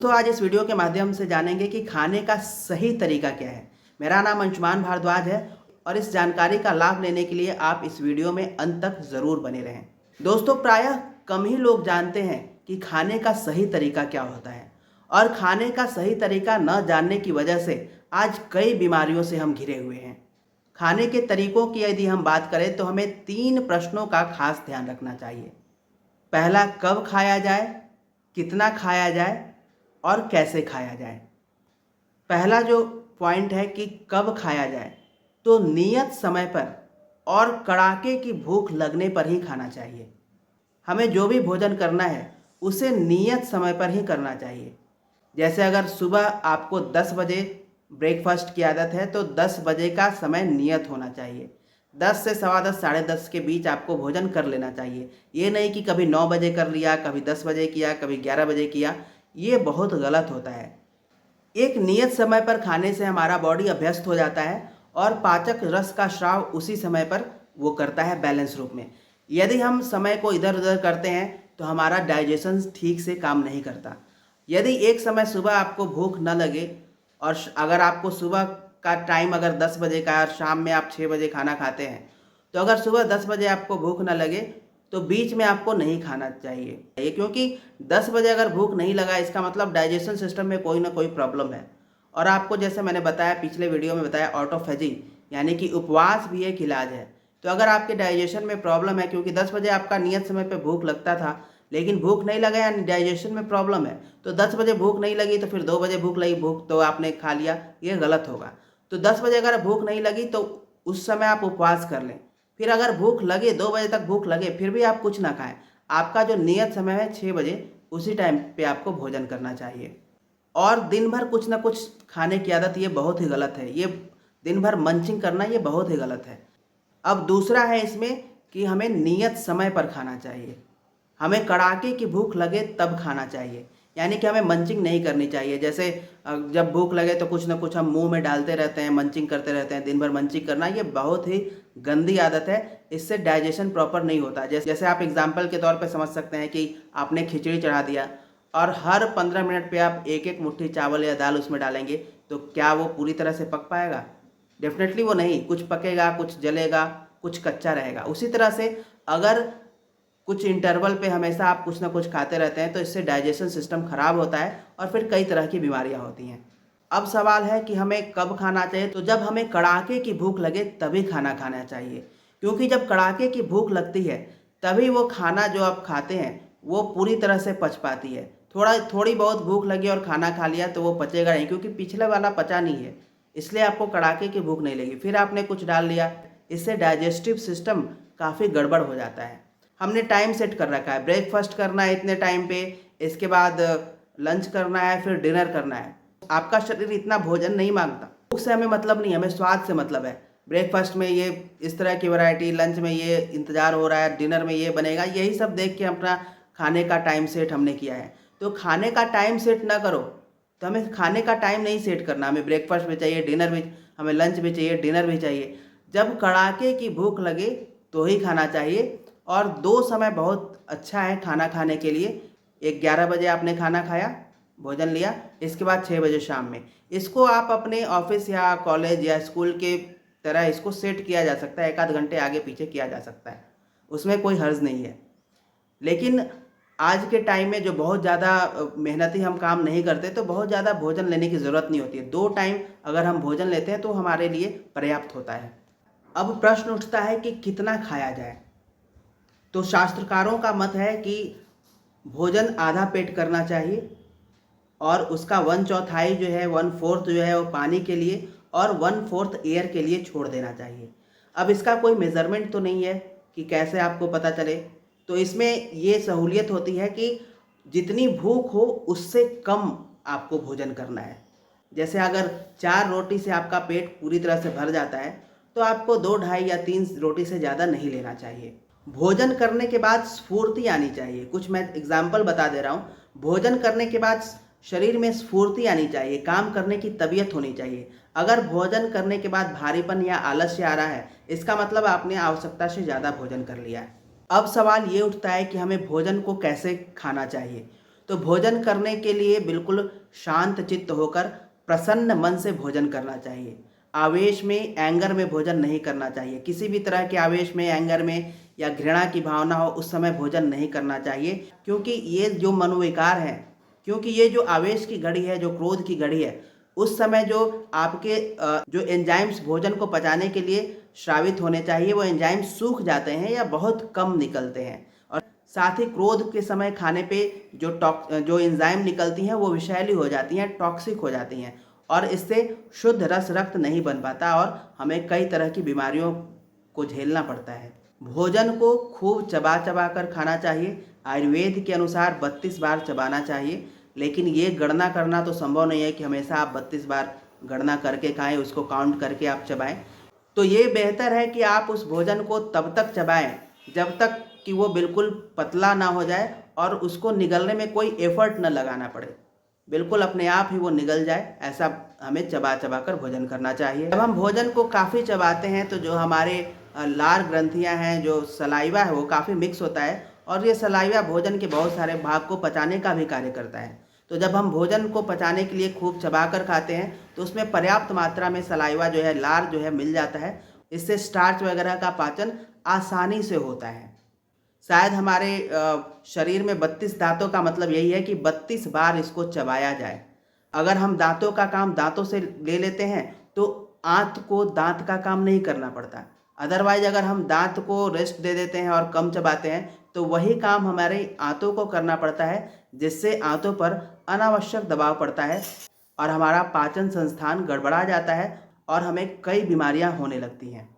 तो आज इस वीडियो के माध्यम से जानेंगे कि खाने का सही तरीका क्या है। मेरा नाम अंशुमान भारद्वाज है और इस जानकारी का लाभ लेने के लिए आप इस वीडियो में अंत तक ज़रूर बने रहें। दोस्तों, प्रायः कम ही लोग जानते हैं कि खाने का सही तरीका क्या होता है और खाने का सही तरीका न जानने की वजह से आज कई बीमारियों से हम घिरे हुए हैं। खाने के तरीकों की यदि हम बात करें तो हमें 3 प्रश्नों का खास ध्यान रखना चाहिए। पहला, कब खाया जाए, कितना खाया जाए और कैसे खाया जाए। पहला जो पॉइंट है कि कब खाया जाए, तो नियत समय पर और कड़ाके की भूख लगने पर ही खाना चाहिए। हमें जो भी भोजन करना है उसे नियत समय पर ही करना चाहिए। जैसे अगर सुबह आपको 10 बजे ब्रेकफास्ट की आदत है तो 10 बजे का समय नियत होना चाहिए। 10 से सवा 10, साढ़े 10 के बीच आपको भोजन कर लेना चाहिए। ये नहीं कि कभी 9 बजे कर लिया, कभी 10 बजे किया, कभी 11 बजे किया। ये बहुत गलत होता है। एक नियत समय पर खाने से हमारा बॉडी अभ्यस्त हो जाता है और पाचक रस का स्राव उसी समय पर वो करता है बैलेंस रूप में। यदि हम समय को इधर उधर करते हैं तो हमारा डाइजेशन ठीक से काम नहीं करता। यदि एक समय सुबह आपको भूख न लगे और अगर आपको सुबह का टाइम अगर 10 बजे का है और शाम में आप 6 बजे खाना खाते हैं, तो अगर सुबह 10 बजे आपको भूख न लगे तो बीच में आपको नहीं खाना चाहिए, क्योंकि 10 बजे अगर भूख नहीं लगा इसका मतलब डाइजेशन सिस्टम में कोई ना कोई प्रॉब्लम है। और आपको जैसे मैंने बताया, पिछले वीडियो में बताया, ऑटोफेजी यानी कि उपवास भी एक इलाज है। तो अगर आपके डाइजेशन में प्रॉब्लम है, क्योंकि 10 बजे आपका नियत समय पे भूख लगता था लेकिन भूख नहीं लगा यानी डाइजेशन में प्रॉब्लम है, तो 10 बजे भूख नहीं लगी तो फिर 2 बजे भूख लगी, भूख तो आपने खा लिया, ये गलत होगा। तो 10 बजे अगर भूख नहीं लगी तो उस समय आप उपवास कर लें। फिर अगर भूख लगे, 2 बजे तक भूख लगे, फिर भी आप कुछ ना खाएं, आपका जो नियत समय है 6 बजे, उसी टाइम पे आपको भोजन करना चाहिए। और दिन भर कुछ ना कुछ खाने की आदत ये बहुत ही गलत है। ये दिन भर मंचिंग करना ये बहुत ही गलत है। अब दूसरा है इसमें कि हमें नियत समय पर खाना चाहिए। हमें कड़ाके की भूख लगे तब खाना चाहिए, यानी कि हमें मंचिंग नहीं करनी चाहिए। जैसे जब भूख लगे तो कुछ ना कुछ हम मुंह में डालते रहते हैं, मंचिंग करते रहते हैं। दिन भर मंचिंग करना ये बहुत ही गंदी आदत है। इससे डाइजेशन प्रॉपर नहीं होता। जैसे आप एग्जाम्पल के तौर पे समझ सकते हैं कि आपने खिचड़ी चढ़ा दिया और हर 15 मिनट पे आप एक एक मुट्ठी चावल या दाल उसमें डालेंगे, तो क्या वो पूरी तरह से पक पाएगा? डेफिनेटली वो नहीं। कुछ पकेगा, कुछ जलेगा, कुछ कच्चा रहेगा। उसी तरह से अगर कुछ इंटरवल पे हमेशा आप कुछ ना कुछ खाते रहते हैं तो इससे डाइजेशन सिस्टम खराब होता है और फिर कई तरह की बीमारियां होती हैं। अब सवाल है कि हमें कब खाना चाहिए, तो जब हमें कड़ाके की भूख लगे तभी खाना खाना चाहिए। क्योंकि जब कड़ाके की भूख लगती है तभी वो खाना जो आप खाते हैं वो पूरी तरह से पच पाती है। थोड़ी बहुत भूख लगी और खाना खा लिया तो वो पचेगा नहीं, क्योंकि पिछले वाला पचा नहीं है, इसलिए आपको कड़ाके की भूख नहीं लगी। फिर आपने कुछ डाल लिया, इससे डाइजेस्टिव सिस्टम काफ़ी गड़बड़ हो जाता है। हमने टाइम सेट कर रखा है, ब्रेकफास्ट करना है इतने टाइम पे, इसके बाद लंच करना है, फिर डिनर करना है। आपका शरीर इतना भोजन नहीं मांगता। भूख से हमें मतलब नहीं, हमें स्वाद से मतलब है। ब्रेकफास्ट में ये इस तरह की वैरायटी, लंच में ये इंतज़ार हो रहा है, डिनर में ये बनेगा, यही सब देख के अपना खाने का टाइम सेट हमने किया है। तो खाने का टाइम सेट ना करो, तो हमें खाने का टाइम नहीं सेट करना। हमें ब्रेकफास्ट भी चाहिए, डिनर भी, हमें लंच भी चाहिए, डिनर भी चाहिए। जब कड़ाके की भूख लगे तो ही खाना चाहिए। और 2 समय बहुत अच्छा है खाना खाने के लिए। एक 11 बजे आपने खाना खाया, भोजन लिया, इसके बाद 6 बजे शाम में। इसको आप अपने ऑफिस या कॉलेज या स्कूल के तरह इसको सेट किया जा सकता है, एक आध घंटे आगे पीछे किया जा सकता है, उसमें कोई हर्ज नहीं है। लेकिन आज के टाइम में जो बहुत ज़्यादा मेहनती हम काम नहीं करते, तो बहुत ज़्यादा भोजन लेने की ज़रूरत नहीं होती है। 2 टाइम अगर हम भोजन लेते हैं तो हमारे लिए पर्याप्त होता है। अब प्रश्न उठता है कि कितना खाया जाए। तो शास्त्रकारों का मत है कि भोजन आधा पेट करना चाहिए और उसका 1/4 जो है, 1/4 जो है वो पानी के लिए और 1/4 एयर के लिए छोड़ देना चाहिए। अब इसका कोई मेज़रमेंट तो नहीं है कि कैसे आपको पता चले। तो इसमें ये सहूलियत होती है कि जितनी भूख हो उससे कम आपको भोजन करना है। जैसे अगर 4 रोटी से आपका पेट पूरी तरह से भर जाता है तो आपको 2, ढाई या 3 रोटी से ज़्यादा नहीं लेना चाहिए। भोजन करने के बाद स्फूर्ति आनी चाहिए। कुछ मैं एग्जाम्पल बता दे रहा हूँ। भोजन करने के बाद शरीर में स्फूर्ति आनी चाहिए, काम करने की तबीयत होनी चाहिए। अगर भोजन करने के बाद भारीपन या आलस्य आ रहा है, इसका मतलब आपने आवश्यकता से ज़्यादा भोजन कर लिया है। अब सवाल ये उठता है कि हमें भोजन को कैसे खाना चाहिए। तो भोजन करने के लिए बिल्कुल शांत चित्त होकर प्रसन्न मन से भोजन करना चाहिए। आवेश में, एंगर में भोजन नहीं करना चाहिए। किसी भी तरह के आवेश में, एंगर में या घृणा की भावना हो उस समय भोजन नहीं करना चाहिए, क्योंकि ये जो मनोविकार हैं, क्योंकि ये जो आवेश की घड़ी है, जो क्रोध की घड़ी है, उस समय जो आपके जो एंजाइम्स भोजन को पचाने के लिए स्रावित होने चाहिए वो एंजाइम्स सूख जाते हैं या बहुत कम निकलते हैं। और साथ ही क्रोध के समय खाने पे जो एंजाइम निकलती हैं वो विषैली हो जाती हैं, टॉक्सिक हो जाती हैं, और इससे शुद्ध रस रक्त नहीं बन पाता और हमें कई तरह की बीमारियों को झेलना पड़ता है। भोजन को खूब चबा चबा कर खाना चाहिए। आयुर्वेद के अनुसार 32 बार चबाना चाहिए, लेकिन ये गणना करना तो संभव नहीं है कि हमेशा आप 32 बार गणना करके खाएं, उसको काउंट करके आप चबाएं। तो ये बेहतर है कि आप उस भोजन को तब तक चबाएं जब तक कि वो बिल्कुल पतला ना हो जाए और उसको निगलने में कोई एफर्ट न लगाना पड़े, बिल्कुल अपने आप ही वो निगल जाए, ऐसा हमें चबा चबा कर भोजन करना चाहिए। जब हम भोजन को काफ़ी चबाते हैं तो जो हमारे लार ग्रंथियां हैं, जो सलाइवा है, वो काफ़ी मिक्स होता है और ये सलाइवा भोजन के बहुत सारे भाग को पचाने का भी कार्य करता है। तो जब हम भोजन को पचाने के लिए खूब चबा कर खाते हैं तो उसमें पर्याप्त मात्रा में सलाइवा जो है, लार जो है, मिल जाता है। इससे स्टार्च वगैरह का पाचन आसानी से होता है। शायद हमारे शरीर में 32 दांतों का मतलब यही है कि 32 बार इसको चबाया जाए। अगर हम दांतों का काम दांतों से ले लेते हैं तो आंत को दांत का काम नहीं करना पड़ता। अदरवाइज अगर हम दांत को रेस्ट दे देते हैं और कम चबाते हैं तो वही काम हमारे आंतों को करना पड़ता है, जिससे आंतों पर अनावश्यक दबाव पड़ता है और हमारा पाचन संस्थान गड़बड़ा जाता है और हमें कई बीमारियां होने लगती हैं।